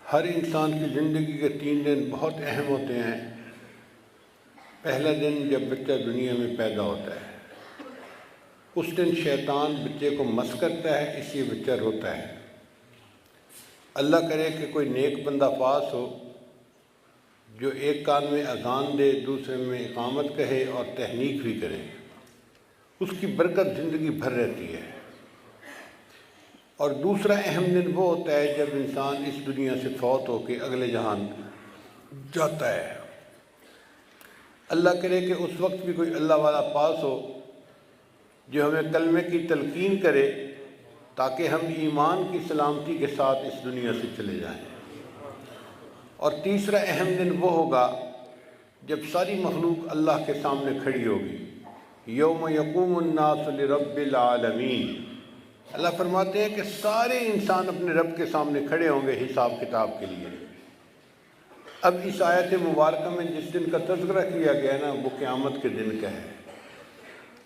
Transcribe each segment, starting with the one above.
ہر انسان کی زندگی کے 3 دن بہت اہم ہوتے ہیں۔ پہلا دن جب بچہ دنیا میں پیدا ہوتا ہے، اس دن شیطان بچے کو مس کرتا ہے، اس لیے بچہ روتا ہے۔ اللہ کرے کہ کوئی نیک بندہ پاس ہو جو ایک کان میں اذان دے، دوسرے میں اقامت کہے اور تحنیک بھی کرے، اس کی برکت زندگی بھر رہتی ہے۔ اور دوسرا اہم دن وہ ہوتا ہے جب انسان اس دنیا سے فوت ہو کے اگلے جہان جاتا ہے۔ اللہ کرے کہ اس وقت بھی کوئی اللہ والا پاس ہو جو ہمیں کلمے کی تلقین کرے تاکہ ہم ایمان کی سلامتی کے ساتھ اس دنیا سے چلے جائیں۔ اور تیسرا اہم دن وہ ہوگا جب ساری مخلوق اللہ کے سامنے کھڑی ہوگی، یوم یقوم الناس لرب العالمین۔ اللہ فرماتے ہیں کہ سارے انسان اپنے رب کے سامنے کھڑے ہوں گے حساب کتاب کے لیے۔ اب اس آیت مبارکہ میں جس دن کا تذکرہ کیا گیا ہے نا، وہ قیامت کے دن کا ہے۔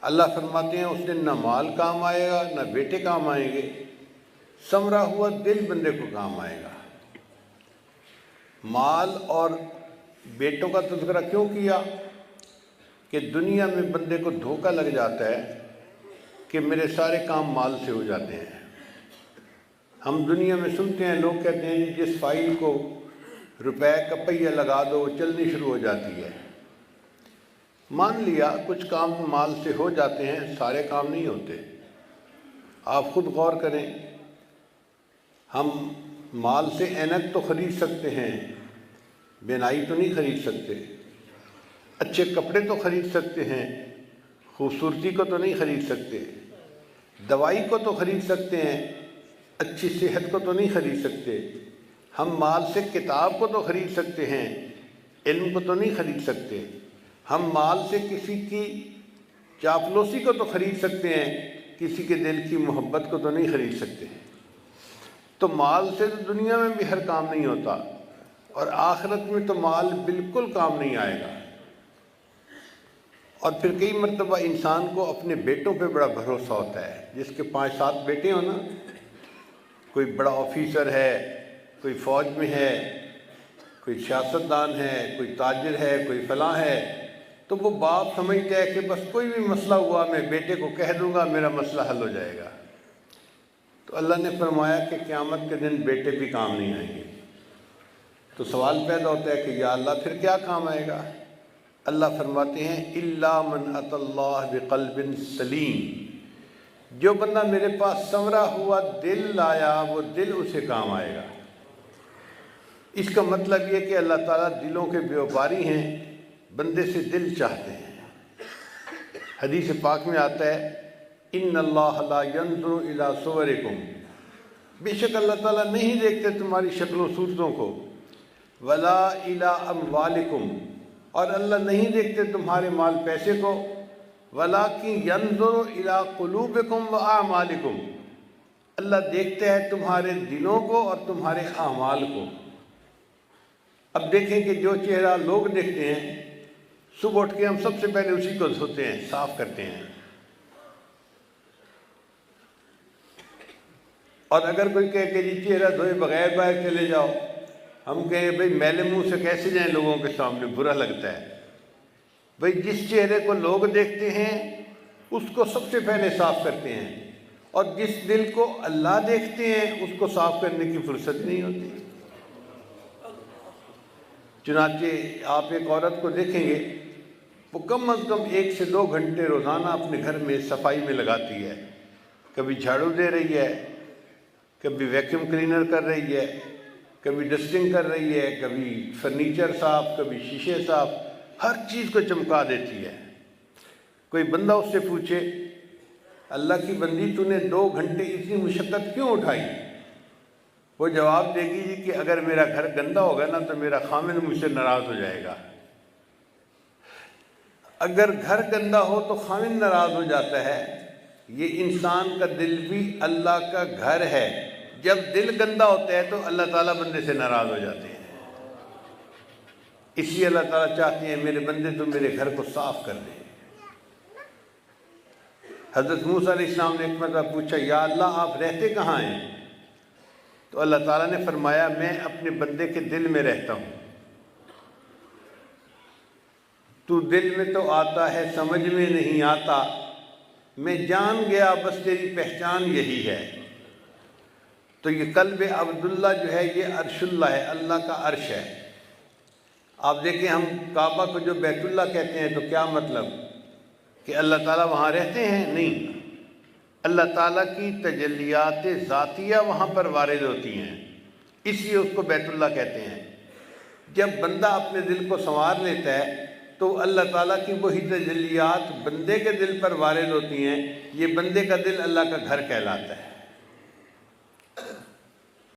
اللہ فرماتے ہیں اس دن نہ مال کام آئے گا، نہ بیٹے کام آئیں گے، ثمرہ ہوا دل بندے کو کام آئے گا۔ مال اور بیٹوں کا تذکرہ کیوں کیا؟ کہ دنیا میں بندے کو دھوکہ لگ جاتا ہے کہ میرے سارے کام مال سے ہو جاتے ہیں۔ ہم دنیا میں سنتے ہیں، لوگ کہتے ہیں جس فائل کو روپے کا پہیہ لگا دو وہ چلنی شروع ہو جاتی ہے۔ مان لیا کچھ کام مال سے ہو جاتے ہیں، سارے کام نہیں ہوتے۔ آپ خود غور کریں، ہم مال سے اینک تو خرید سکتے ہیں، بینائی تو نہیں خرید سکتے۔ اچھے کپڑے تو خرید سکتے ہیں، خوبصورتی کو تو نہیں خرید سکتے۔ دوائی کو تو خرید سکتے ہیں، اچھی صحت کو تو نہیں خرید سکتے۔ ہم مال سے کتاب کو تو خرید سکتے ہیں، علم کو تو نہیں خرید سکتے۔ ہم مال سے کسی کی چاپلوسی کو تو خرید سکتے ہیں، کسی کے دل کی محبت کو تو نہیں خرید سکتے۔ تو مال سے تو دنیا میں بھی ہر کام نہیں ہوتا، اور آخرت میں تو مال بالکل کام نہیں آئے گا۔ اور پھر کئی مرتبہ انسان کو اپنے بیٹوں پہ بڑا بھروسہ ہوتا ہے۔ جس کے 5-7 بیٹے ہوں نا، کوئی بڑا آفیسر ہے، کوئی فوج میں ہے، کوئی سیاستدان ہے، کوئی تاجر ہے، کوئی فلاں ہے، تو وہ باپ سمجھتا ہے کہ بس کوئی بھی مسئلہ ہوا میں بیٹے کو کہہ دوں گا، میرا مسئلہ حل ہو جائے گا۔ تو اللہ نے فرمایا کہ قیامت کے دن بیٹے بھی کام نہیں آئیں گے۔ تو سوال پیدا ہوتا ہے کہ یا اللہ پھر کیا کام آئے گا؟ اللہ فرماتے ہیں الا من اتى اللہ بقلب سلیم۔ جو بندہ میرے پاس ثمرہ ہوا دل لایا، وہ دل اسے کام آئے گا۔ اس کا مطلب یہ کہ اللہ تعالیٰ دلوں کے بیوپاری ہیں، بندے سے دل چاہتے ہیں۔ حدیث پاک میں آتا ہے ان اللہ لا ينظر الى صورکم، بے شک اللہ تعالیٰ نہیں دیکھتے تمہاری شکل و صورتوں کو، ولا الى اموالکم، اور اللہ نہیں دیکھتے تمہارے مال پیسے کو، ولیکن ینظر الی قلوبکم واعمالکم، اللہ دیکھتے ہیں تمہارے دلوں کو اور تمہارے اعمال کو۔ اب دیکھیں کہ جو چہرہ لوگ دیکھتے ہیں، صبح اٹھ کے ہم سب سے پہلے اسی کو دھوتے ہیں، صاف کرتے ہیں۔ اور اگر کوئی کہے کہ جی چہرہ دھوئے بغیر باہر چلے جاؤ، ہم کہیں بھئی میلے منہ سے کیسے جائیں لوگوں کے سامنے، برا لگتا ہے۔ بھئی جس چہرے کو لوگ دیکھتے ہیں اس کو سب سے پہلے صاف کرتے ہیں، اور جس دل کو اللہ دیکھتے ہیں اس کو صاف کرنے کی فرصت نہیں ہوتی۔ چنانچہ آپ ایک عورت کو دیکھیں گے، وہ کم از کم 1 سے 2 گھنٹے روزانہ اپنے گھر میں صفائی میں لگاتی ہے۔ کبھی جھاڑو دے رہی ہے، کبھی ویکیوم کلینر کر رہی ہے، کبھی ڈسٹنگ کر رہی ہے، کبھی فرنیچر صاف، کبھی شیشے صاف، ہر چیز کو چمکا دیتی ہے۔ کوئی بندہ اس سے پوچھے اللہ کی بندی تو نے 2 گھنٹے اتنی مشقت کیوں اٹھائی؟ وہ جواب دے گی جی کہ اگر میرا گھر گندا ہوگا نا تو میرا خامن مجھ سے ناراض ہو جائے گا۔ اگر گھر گندا ہو تو خامن ناراض ہو جاتا ہے۔ یہ انسان کا دل بھی اللہ کا گھر ہے، جب دل گندا ہوتا ہے تو اللہ تعالیٰ بندے سے ناراض ہو جاتے ہیں۔ اس لیے اللہ تعالیٰ چاہتے ہیں میرے بندے تو میرے گھر کو صاف کر دیں۔ حضرت موسیٰ علیہ السلام نے ایک مرتبہ پوچھا یا اللہ آپ رہتے کہاں ہیں؟ تو اللہ تعالیٰ نے فرمایا میں اپنے بندے کے دل میں رہتا ہوں، تو دل میں تو آتا ہے سمجھ میں نہیں آتا، میں جان گیا بس تیری پہچان یہی ہے۔ تو یہ قلب عبداللہ جو ہے یہ عرش اللہ ہے، اللہ کا عرش ہے۔ آپ دیکھیں ہم کعبہ کو جو بیت اللہ کہتے ہیں تو کیا مطلب کہ اللہ تعالیٰ وہاں رہتے ہیں؟ نہیں، اللہ تعالیٰ کی تجلیات ذاتیہ وہاں پر وارد ہوتی ہیں، اس لیے اس کو بیت اللہ کہتے ہیں۔ جب بندہ اپنے دل کو سنوار لیتا ہے تو اللہ تعالیٰ کی وہی تجلیات بندے کے دل پر وارد ہوتی ہیں، یہ بندے کا دل اللہ کا گھر کہلاتا ہے۔